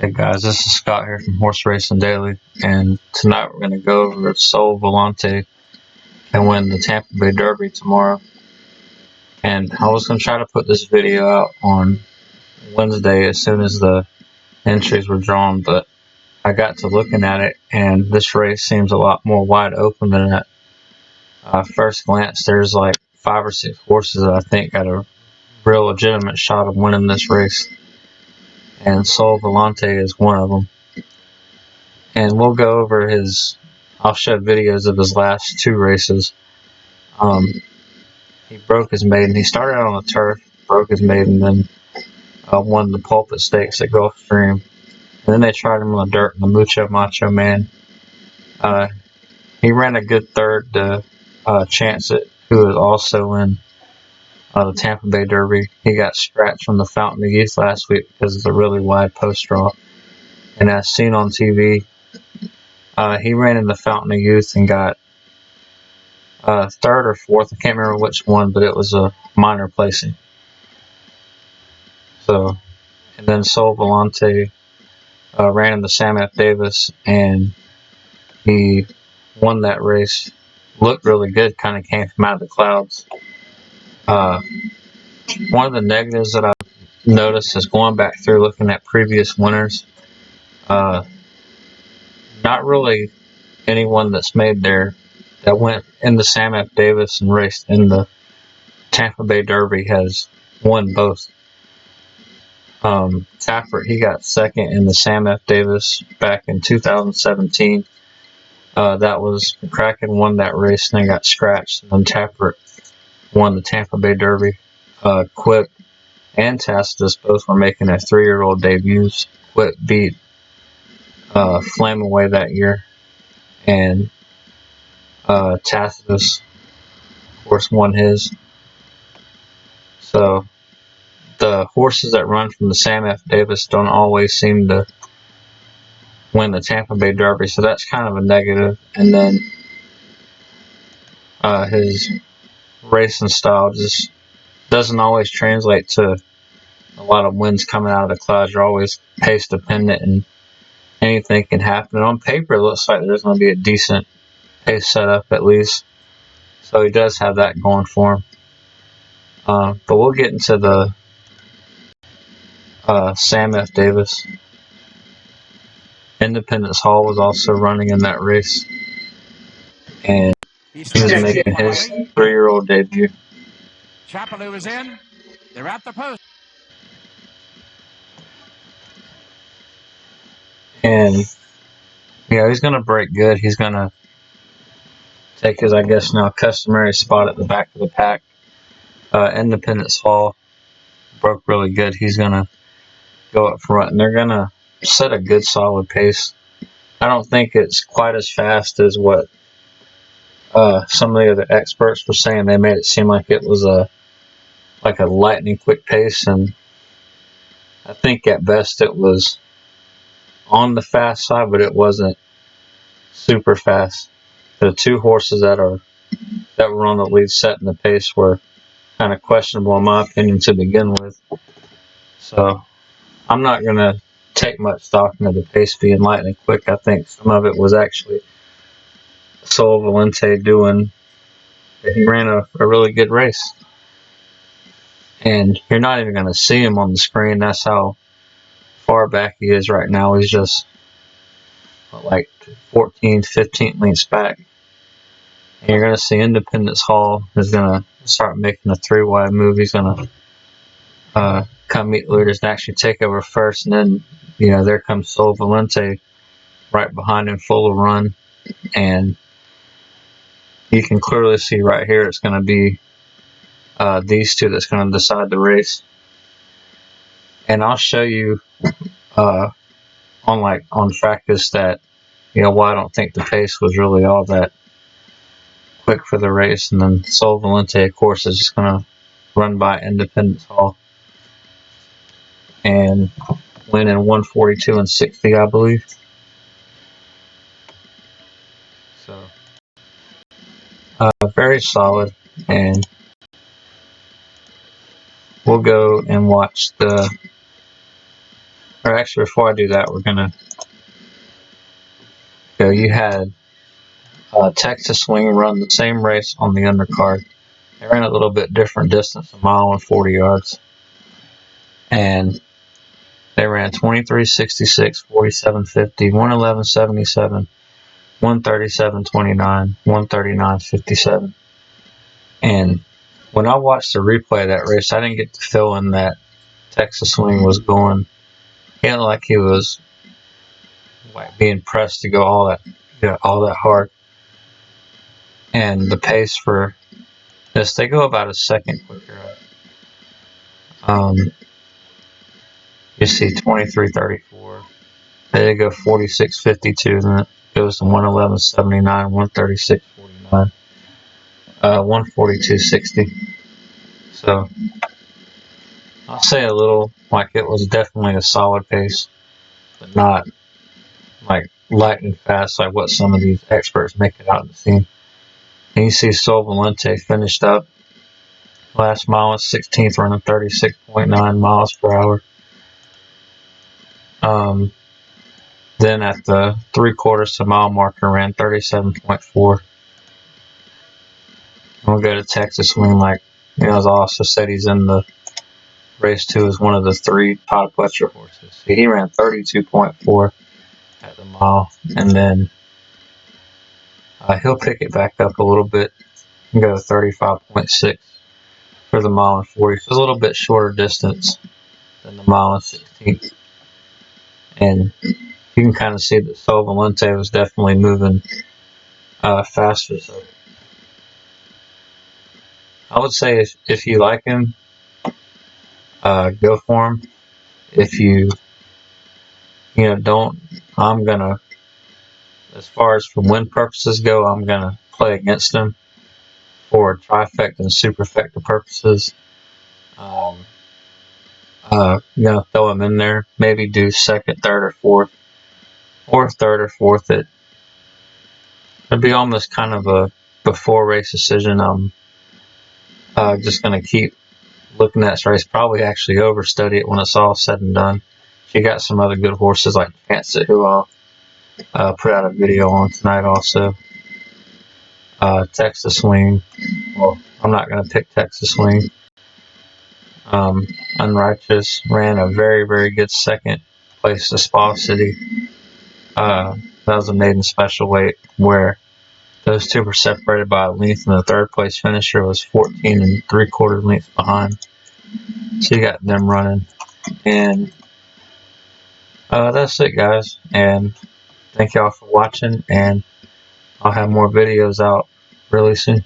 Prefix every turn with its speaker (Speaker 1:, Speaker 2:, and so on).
Speaker 1: Hey guys, this is Scott here from Horse Racing Daily, and tonight we're going to go over Sole Volante and win the Tampa Bay Derby tomorrow. And I was going to try to put this video out on Wednesday as soon as the entries were drawn, but I got to looking at it, and this race seems a lot more wide open than at first glance. There's like 5 or 6 horses that I think got a real legitimate shot of winning this race, and Sole Volante is one of them. And we'll go over I'll show videos of his last 2 races. He broke his maiden. He started out on the turf, broke his maiden, then won the Pulpit Stakes at Gulfstream. And then they tried him on the dirt in the Mucho Macho Man. He ran a good third to Chance It, who was also in the Tampa Bay Derby. He got scratched from the Fountain of Youth last week because of the really wide post draw. And as seen on TV, he ran in the Fountain of Youth and got 3rd or 4th. I can't remember which one, but it was a minor placing. So, and then Sole Volante ran in the Sam F. Davis, and he won that race. Looked really good, kind of came from out of the clouds. One of the negatives that I've noticed is going back through looking at previous winners. Not really anyone that's made there that went in the Sam F. Davis and raced in the Tampa Bay Derby has won both. Taffert, he got 2nd in the Sam F. Davis back in 2017. That was McCracken won that race and then got scratched. And then Taffert won the Tampa Bay Derby. Quip and Tacitus both were making their 3-year-old debuts. Quip beat Flame Away that year, and Tacitus, of course, won his. So the horses that run from the Sam F. Davis don't always seem to win the Tampa Bay Derby, so that's kind of a negative. And then his racing style just doesn't always translate to a lot of wins coming out of the clouds. You're always pace dependent, and anything can happen. And on paper, it looks like there's going to be a decent pace setup at least, so he does have that going for him. But we'll get into the Sam F. Davis. Independence Hall was also running in that race, and he was making his 3-year-old debut.
Speaker 2: Chapelou is in. They're at the post.
Speaker 1: And he's going to break good. He's going to take his, I guess now, customary spot at the back of the pack. Independence Hall broke really good. He's going to go up front, and they're going to set a good solid pace. I don't think it's quite as fast as what some of the other experts were saying. They made it seem like it was a lightning quick pace, and I think at best it was on the fast side, but it wasn't super fast. The 2 horses that were on the lead setting the pace were kind of questionable in my opinion to begin with. So I'm not going to take much stock into the pace being lightning quick. I think some of it was actually Sole Volante he ran a really good race. And you're not even going to see him on the screen. That's how far back he is right now. He's just like 14, 15 lengths back. And you're going to see Independence Hall is going to start making a 3-wide move. He's going to come meet leaders and actually take over first. And then, there comes Sole Volante right behind him, full of run. And you can clearly see right here it's going to be these 2 that's going to decide the race. And I'll show you on practice that why I don't think the pace was really all that quick for the race. And then Sole Volante, of course, is just going to run by Independence Hall and win in 142 and 60, I believe. So very solid, and we'll go and watch or actually before I do that, we're gonna go. You had Texas Swing run the same race on the undercard. They ran a little bit different distance, 1 mile and 40 yards, and they ran 23:66, 47:50, 111:77, 137:29, 139:57. And when I watched the replay of that race, I didn't get the feeling that Texas Swing was going, like he was like being pressed to go all that hard. And the pace for this, they go about a second quicker. You see 23:34. They go 46:52, then it goes to 111:79, 136:49, 142:60. So I'll say a little like it was definitely a solid pace, but not like lightning fast like what some of these experts make it out to seem. And you see Sole Volante finished up last mile was 16th, running 36.9 miles per hour. Then at the 3/4 to mile marker, ran 37.4. We'll go to Texas Swing, like as I also said, he's in the race 2 as one of the 3 Todd Pletcher horses. See, he ran 32.4 at the mile, and then he'll pick it back up a little bit and go to 35.6 for the mile and 40. So a little bit shorter distance than the mile and 16. And you can kind of see that Sole Volante was definitely moving faster. So I would say if you like him, go for him. If you don't, I'm gonna, as far as for win purposes go, I'm gonna play against him. For trifecta and superfecta purposes, throw him in there. Maybe do second, third, or fourth, or third or fourth. It'd be almost kind of a before race decision. I'm just gonna keep looking at this race. Probably actually overstudy it when it's all said and done. She got some other good horses like Fancy, who I'll put out a video on tonight also. Texas Swing. Well, I'm not going to pick Texas Swing. Unrighteous ran a very, very good second place to Spa City. That was a maiden special weight where those two were separated by a length, and the third place finisher was 14 3/4 lengths behind. So you got them running. And that's it, guys. And thank y'all for watching, and I'll have more videos out really soon.